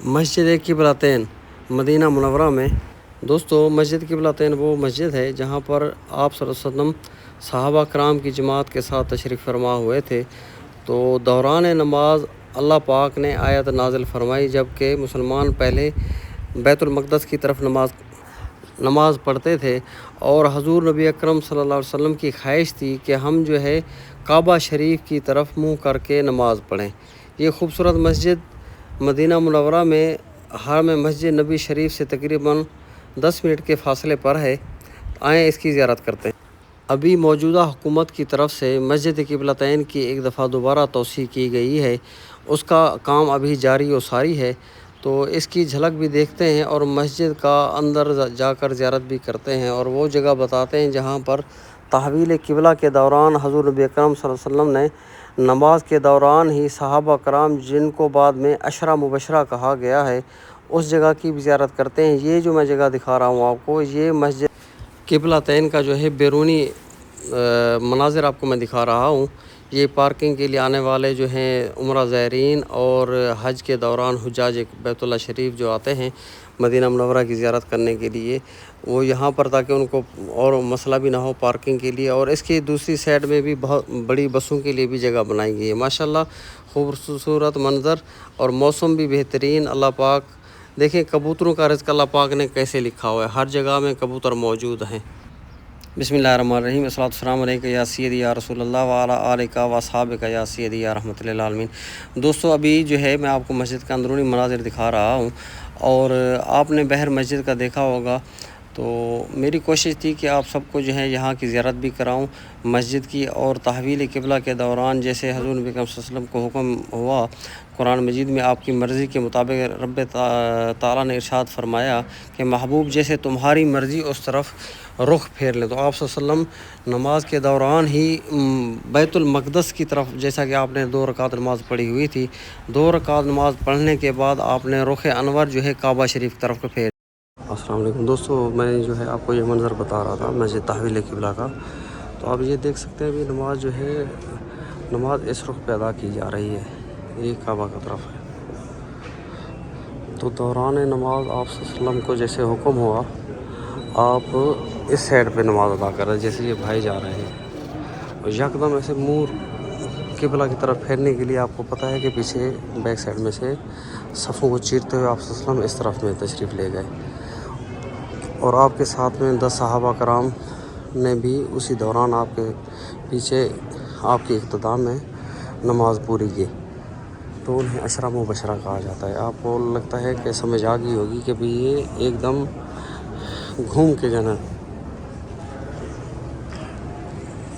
مسجد قبلتین مدینہ منورہ میں دوستو مسجد قبلتین وہ مسجد ہے جہاں پر آپ صلی اللہ علیہ وسلم صحابہ کرام کی جماعت کے ساتھ تشریف فرما ہوئے تھے۔ تو دوران نماز اللہ پاک نے آیت نازل فرمائی جب کہ مسلمان پہلے بیت المقدس کی طرف نماز پڑھتے تھے، اور حضور نبی اکرم صلی اللہ علیہ وسلم کی خواہش تھی کہ ہم کعبہ شریف کی طرف منہ کر کے نماز پڑھیں۔ یہ خوبصورت مسجد مدینہ منورہ میں حرم مسجد نبی شریف سے تقریباً 10 منٹ کے فاصلے پر ہے۔ آئیں اس کی زیارت کرتے ہیں۔ ابھی موجودہ حکومت کی طرف سے مسجد قبلتین کی ایک دفعہ دوبارہ توسیع کی گئی ہے، اس کا کام ابھی جاری و ساری ہے، تو اس کی جھلک بھی دیکھتے ہیں اور مسجد کا اندر جا کر زیارت بھی کرتے ہیں، اور وہ جگہ بتاتے ہیں جہاں پر تحویل قبلہ کے دوران حضور نبی اکرم صلی اللہ علیہ وسلم نے نماز کے دوران ہی صحابہ کرام جن کو بعد میں عشرہ مبشرہ کہا گیا ہے، اس جگہ کی بھی زیارت کرتے ہیں۔ یہ جو میں جگہ دکھا رہا ہوں آپ کو، یہ مسجد قبلتین کا بیرونی مناظر آپ کو میں دکھا رہا ہوں۔ یہ پارکنگ کے لیے آنے والے عمرہ زائرین اور حج کے دوران حجاج بیت اللہ شریف جو آتے ہیں مدینہ منورہ کی زیارت کرنے کے لیے، وہ یہاں پر تاکہ ان کو اور مسئلہ بھی نہ ہو پارکنگ کے لیے، اور اس کی دوسری سائڈ میں بھی بہت بڑی بسوں کے لیے بھی جگہ بنائی گئی ہے۔ ماشاءاللہ خوبصورت منظر اور موسم بھی بہترین۔ اللہ پاک دیکھیں کبوتروں کا رزق اللہ پاک نے کیسے لکھا ہوا ہے، ہر جگہ میں کبوتر موجود ہیں۔ بسم اللہ الرحمن الرحیم، الصلاۃ والسلام علیکہ یا سیدی یا رسول اللہ وعلی آلہ و اصحابہ یا سیدی یا رحمۃ للعالمین۔ دوستو ابھی میں آپ کو مسجد کا اندرونی مناظر دکھا رہا ہوں، اور آپ نے بہر مسجد کا دیکھا ہوگا، تو میری کوشش تھی کہ آپ سب کو یہاں کی زیارت بھی کراؤں مسجد کی، اور تحویل قبلہ کے دوران جیسے حضور نبی صلی اللہ علیہ وسلم کو حکم ہوا قرآن مجید میں، آپ کی مرضی کے مطابق رب تعالیٰ نے ارشاد فرمایا کہ محبوب جیسے تمہاری مرضی اس طرف رخ پھیر لیں، تو آپ صلی اللہ علیہ وسلم نماز کے دوران ہی بیت المقدس کی طرف، جیسا کہ آپ نے 2 رکعت نماز پڑھی ہوئی تھی، 2 رکعت نماز پڑھنے کے بعد آپ نے رخ انور کعبہ شریف کی طرف کو پھیر۔ السلام علیکم دوستو، میں آپ کو یہ منظر بتا رہا تھا مسجد تحویل قبلہ کا، تو آپ یہ دیکھ سکتے ہیں ابھی نماز اس رخ پہ ادا کی جا رہی ہے، یہ کعبہ کی طرف ہے۔ تو دوران نماز آپ صلی اللہ علیہ وسلم کو جیسے حکم ہوا، آپ اس سائڈ پہ نماز ادا کر رہے ہیں، جیسے یہ بھائی جا رہے ہیں، اور یکدم ایسے منہ قبلہ کی طرف پھیرنے کے لیے آپ کو پتہ ہے کہ پیچھے بیک سائڈ میں سے صفوں کو چیرتے ہوئے آپ صلی اللہ علیہ وسلم اس طرف میں تشریف لے گئے، اور آپ کے ساتھ میں 10 صحابہ کرام نے بھی اسی دوران آپ کے پیچھے آپ کی اقتداء میں نماز پوری کی، تو انہیں عشرہ مبشرہ کہا جاتا ہے۔ آپ کو لگتا ہے کہ سمجھ آ گئی ہوگی کہ یہ ایک دم گھوم کے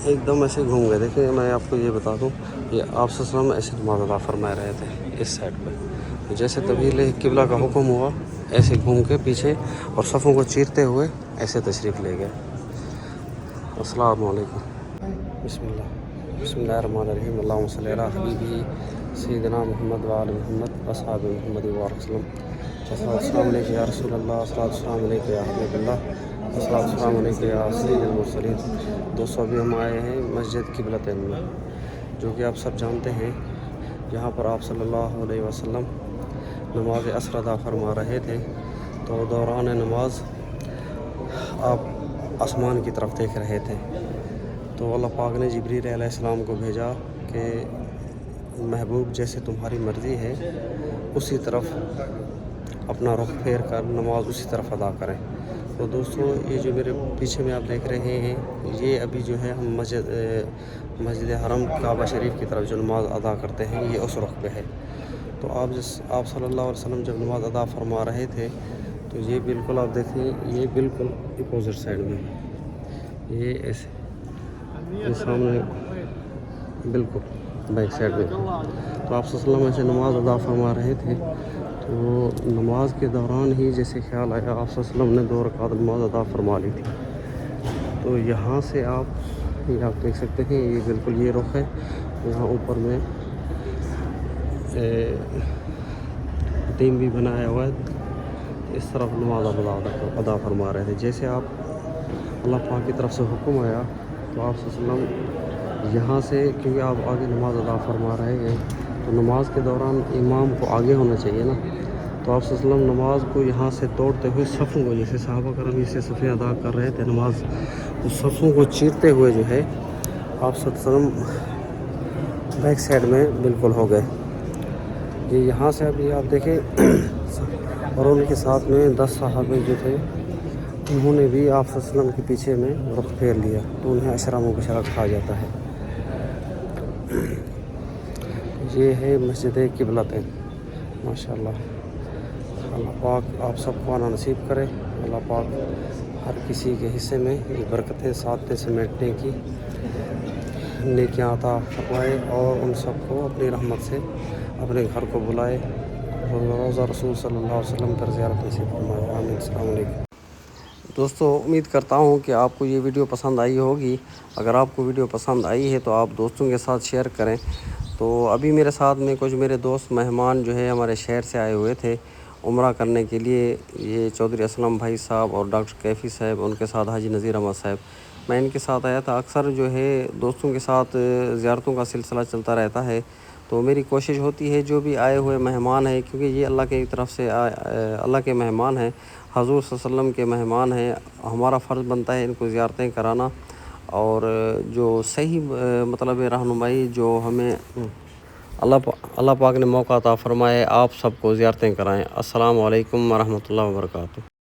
ایک دم ایسے گھوم گئے۔ دیکھیں میں آپ کو یہ بتا دوں کہ آپ صلی اللہ علیہ وسلم ایسے نماز ادا فرما رہے تھے اس سائڈ پہ، جیسے تحویل قبلہ کا حکم ہوا ایسے گھوم کے پیچھے اور صفوں کو چیرتے ہوئے ایسے تشریف لے گئے۔ السلام علیکم۔ بسم اللہ الرحمن الرحیم، اللہم صلی علی حبیبی سیدنا محمد وعلی محمد اصحاب محمد وسلم۔ السلام علیکم یا رسول اللہ، السلام علیکم یا حبیب اللہ، السلام علیکم یا سید المرسلین۔ دوستو ابھی ہم آئے ہیں مسجد قبلتین میں، جو کہ آپ سب جانتے ہیں، یہاں پر آپ صلی اللہ علیہ وسلم نماز عصر ادا فرما رہے تھے، تو دوران نماز آپ آسمان کی طرف دیکھ رہے تھے، تو اللہ پاک نے جبریل علیہ السلام کو بھیجا کہ محبوب جیسے تمہاری مرضی ہے اسی طرف اپنا رخ پھیر کر نماز اسی طرف ادا کریں۔ تو دوستو یہ جو میرے پیچھے میں آپ دیکھ رہے ہیں، یہ ابھی ہم مسجد حرم کعبہ شریف کی طرف جو نماز ادا کرتے ہیں، یہ اس رخ پہ ہے۔ تو آپ صلی اللہ علیہ وسلم جب نماز ادا فرما رہے تھے، تو یہ بالکل آپ دیکھیں، یہ بالکل اپوزٹ سائڈ میں ہے، یہ ایسے یہ سامنے بالکل بیک سائڈ میں، تو آپ صلی اللہ علیہ وسلم ایسے نماز ادا فرما رہے تھے، تو نماز کے دوران ہی جیسے خیال آیا، آپ صلی اللہ علیہ وسلم نے 2 رکعت نماز ادا فرما لی تھی۔ تو یہاں سے آپ دیکھ سکتے ہیں، یہ بالکل یہ رخ ہے، یہاں اوپر میں ٹیم بھی بنایا ہوا ہے، اس طرف نماز ادا فرما رہے تھے۔ جیسے آپ اللہ پاک کی طرف سے حکم آیا، تو آپ صلی اللہ علیہ وسلم یہاں سے، کیونکہ آپ آگے نماز ادا فرما رہے ہیں، تو نماز کے دوران امام کو آگے ہونا چاہیے نا، تو آپ صلی اللہ علیہ وسلم نماز کو یہاں سے توڑتے ہوئے صفوں کو، جیسے صحابہ کرام اسے صفیں ادا کر رہے تھے نماز، اس صفوں کو چیرتے ہوئے جو ہے آپ صلی اللہ علیہ وسلم بیک سائڈ میں بالکل ہو گئے. یہ یہاں سے ابھی آپ دیکھیں اور ان کے ساتھ میں 10 صحابے جو تھے انہوں نے بھی آپ صلی اللہ علیہ وسلم کے پیچھے میں رخ پھیر لیا، تو انہیں عشرہ مبشرہ کہا جاتا ہے. یہ ہے مسجد قبلتین. ماشاءاللہ، اللہ پاک آپ سب کو آنا نصیب کرے. اللہ پاک ہر کسی کے حصے میں یہ برکتیں ساتھ سمیٹنے کی نیکیاں عطا فرمائے اور ان سب کو اپنی رحمت سے اپنے گھر کو بلائے. روزہ رسول صلی اللہ علیہ وسلم پر زیارت نصیب فرمائے. آمین. السلام علیکم. دوستو، امید کرتا ہوں کہ آپ کو یہ ویڈیو پسند آئی ہوگی. اگر آپ کو ویڈیو پسند آئی ہے تو آپ دوستوں کے ساتھ شیئر کریں. تو ابھی میرے ساتھ میں کچھ میرے دوست مہمان جو ہے ہمارے شہر سے آئے ہوئے تھے عمرہ کرنے کے لیے. یہ چودھری اسلم بھائی صاحب اور ڈاکٹر کیفی صاحب، ان کے ساتھ حاجی نذیر احمد صاحب. میں ان کے ساتھ آیا تھا. اکثر جو ہے دوستوں کے ساتھ زیارتوں کا سلسلہ چلتا رہتا ہے، تو میری کوشش ہوتی ہے جو بھی آئے ہوئے مہمان ہیں، کیونکہ یہ اللہ کی طرف سے اللہ کے مہمان ہیں، حضور صلی اللہ علیہ وسلم کے مہمان ہیں. ہمارا فرض بنتا ہے ان کو زیارتیں کرانا، اور جو صحیح مطلب رہنمائی جو ہمیں اللہ پاک نے موقع عطا فرمائے، آپ سب کو زیارتیں کرائیں. السلام علیکم ورحمۃ اللہ وبرکاتہ.